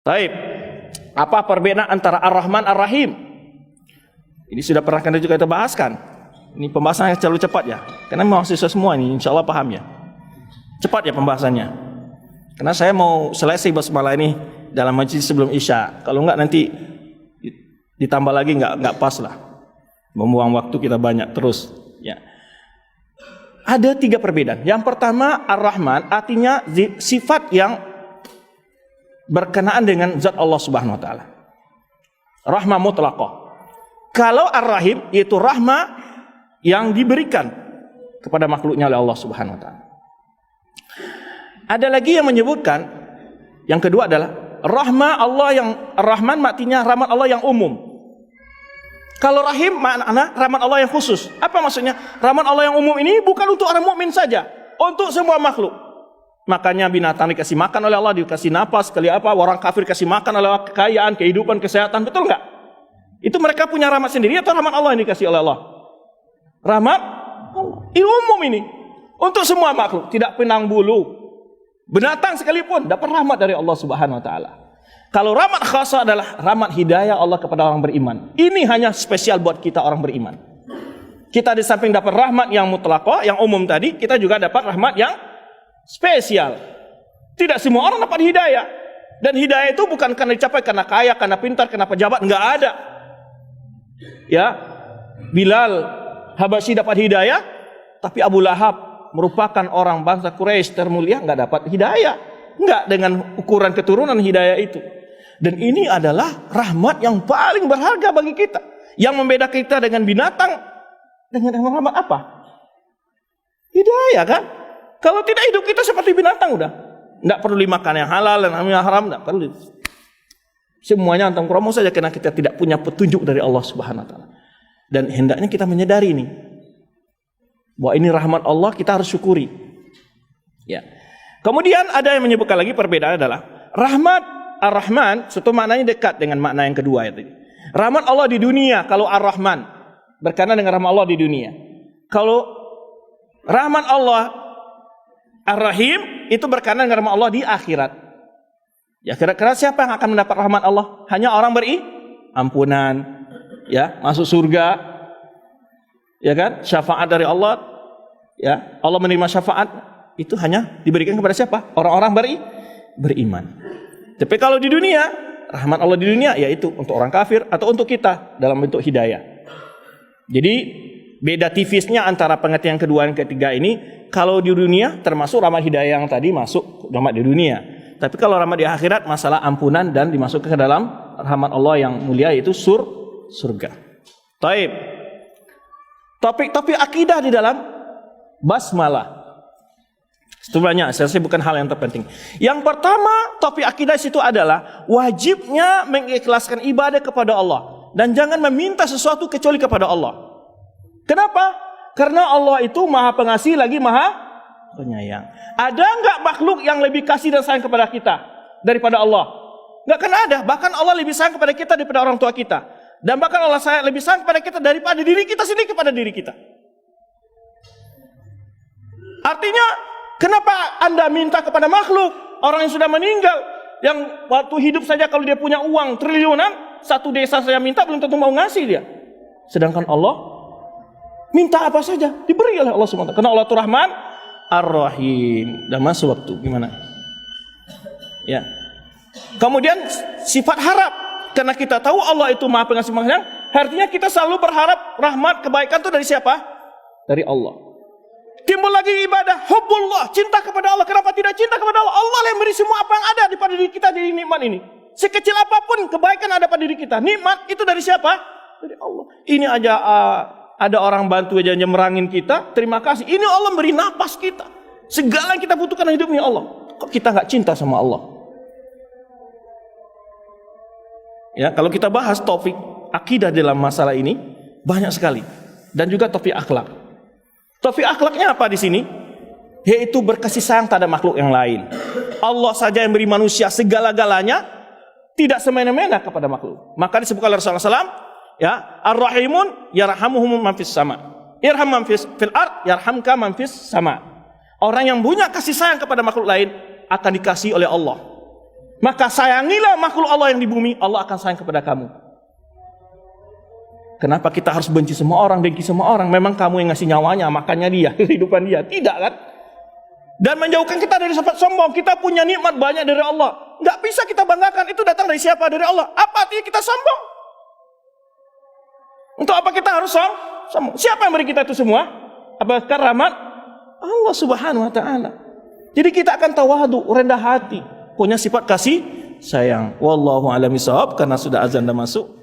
Baik. Apa perbedaan antara Ar-Rahman Ar-Rahim? Ini sudah pernah juga kita bahaskan. Ini pembahasannya terlalu cepat ya. Karena mahasiswa semua ini insya Allah paham ya. Cepat ya pembahasannya. Karena saya mau selesai basmalah ini dalam majlis sebelum Isya. Kalau enggak nanti ditambah lagi enggak pas lah. Membuang waktu kita banyak terus ya. Ada 3 perbedaan. Yang pertama, Ar-Rahman artinya sifat yang berkenaan dengan zat Allah Subhanahu wa taala. Rahmah mutlaqah. Kalau Ar-Rahim yaitu rahmah yang diberikan kepada makhluknya oleh Allah Subhanahu wa taala. Ada lagi yang menyebutkan yang kedua adalah rahmah Allah yang Ar-Rahman artinya rahmat Allah yang umum. Kalau rahim makna rahmat Allah yang khusus. Apa maksudnya? Rahmat Allah yang umum ini bukan untuk orang mukmin saja, untuk semua makhluk. Makanya binatang dikasih makan oleh Allah, dikasih napas, kali apa orang kafir kasih makan oleh Allah, kekayaan, kehidupan, kesehatan, betul enggak? Itu mereka punya rahmat sendiri atau rahmat Allah yang dikasih oleh Allah? Rahmat ini umum ini untuk semua makhluk, tidak pandang bulu. Binatang sekalipun dapat rahmat dari Allah Subhanahu wa taala. Kalau rahmat khasa adalah rahmat hidayah Allah kepada orang beriman. Ini hanya spesial buat kita orang beriman. Kita di samping dapat rahmat yang mutlaqah, yang umum tadi, kita juga dapat rahmat yang spesial. Tidak semua orang dapat hidayah. Dan hidayah itu bukan karena dicapai karena kaya, karena pintar, karena pejabat, enggak ada. Ya. Bilal Habasyi dapat hidayah, tapi Abu Lahab merupakan orang bangsa Quraisy termulia enggak dapat hidayah. Enggak dengan ukuran keturunan hidayah itu. Dan ini adalah rahmat yang paling berharga bagi kita. Yang membedakan kita dengan binatang dengan rahmat apa? Hidayah kan? Kalau tidak hidup kita seperti binatang udah. Tidak perlu dimakan yang halal dan yang haram, tidak perlu. Semuanya antang kromo saja karena kita tidak punya petunjuk dari Allah Subhanahu wa taala. Dan hendaknya kita menyadari ini. Bahwa ini rahmat Allah, kita harus syukuri. Ya. Kemudian ada yang menyebutkan lagi perbedaan adalah rahmat Ar-Rahman, satu maknanya dekat dengan makna yang kedua itu. Rahmat Allah di dunia, kalau Ar-Rahman berkenaan dengan rahmat Allah di dunia. Kalau rahmat Allah Ar-Rahim itu berkenaan dengan rahmat Allah di akhirat. Ya, kira-kira siapa yang akan mendapat rahmat Allah? Hanya orang ampunan, ya, masuk surga. Ya kan? Syafaat dari Allah. Ya, Allah menerima syafaat itu hanya diberikan kepada siapa? Orang-orang beriman. Tapi kalau di dunia, rahmat Allah di dunia yaitu untuk orang kafir atau untuk kita dalam bentuk hidayah. Jadi beda tipisnya antara pengertian kedua dan ketiga ini. Kalau di dunia termasuk rahmat hidayah yang tadi masuk rahmat di dunia. Tapi kalau rahmat di akhirat masalah ampunan dan dimasukkan ke dalam rahmat Allah yang mulia yaitu surga. Taib. Topik akidah di dalam basmalah. Itu banyak, saya bukan hal yang terpenting. Yang pertama, topik akidah situ adalah wajibnya mengikhlaskan ibadah kepada Allah dan jangan meminta sesuatu kecuali kepada Allah. Kenapa? Karena Allah itu Maha Pengasih lagi Maha Penyayang. Ada enggak makhluk yang lebih kasih dan sayang kepada kita daripada Allah? Enggak akan ada. Bahkan Allah lebih sayang kepada kita daripada orang tua kita. Dan bahkan Allah lebih sayang kepada kita daripada diri kita sendiri kepada diri kita. Artinya kenapa Anda minta kepada makhluk, orang yang sudah meninggal, yang waktu hidup saja kalau dia punya uang triliunan, satu desa saya minta belum tentu mau ngasih dia. Sedangkan Allah minta apa saja diberi oleh Allah SWT. Karena Allah itu Rahman Ar-Rahim. Dan masuk waktu gimana? Ya. Kemudian sifat harap, karena kita tahu Allah itu Maha Pengasih Maha Penyayang, artinya kita selalu berharap rahmat kebaikan itu dari siapa? Dari Allah. Timbul lagi ibadah, hubbullah, cinta kepada Allah. Kenapa tidak cinta kepada Allah? Allah yang beri semua apa yang ada pada diri kita dari nikmat ini. Sekecil apapun kebaikan ada pada diri kita. Nikmat itu dari siapa? Dari Allah. Ini aja ada orang bantu aja nyemerangin kita. Terima kasih. Ini Allah beri napas kita. Segala yang kita butuhkan hidup ini Allah. Kok kita nggak cinta sama Allah? Ya, kalau kita bahas topik akidah dalam masalah ini banyak sekali. Dan juga topik akhlak. Topik akhlaknya apa di sini? Yaitu berkasih sayang terhadap makhluk yang lain. Allah saja yang beri manusia segala-galanya, tidak semena-mena kepada makhluk. Maka disebutkan oleh Rasulullah SAW, ya, Ar-Rahimun yarhamuhum man fis sama. Irham man fil ard yarhamka man fis sama. Orang yang punya kasih sayang kepada makhluk lain akan dikasih oleh Allah. maka sayangilah makhluk Allah yang di bumi, Allah akan sayang kepada kamu. Kenapa kita harus benci semua orang, dengki semua orang? Memang kamu yang ngasih nyawanya, makannya dia, kehidupan dia. Tidak kan? Dan menjauhkan kita dari sifat sombong. Kita punya nikmat banyak dari Allah. Nggak bisa kita banggakan. Itu datang dari siapa? Dari Allah. Apa artinya kita sombong? Untuk apa kita harus sombong? Siapa yang beri kita itu semua? Apakah rahmat? Allah Subhanahu wa ta'ala. Jadi kita akan tawadu, rendah hati, punya sifat kasih sayang. Wallahu a'lam bishawab, karena sudah azan dan masuk.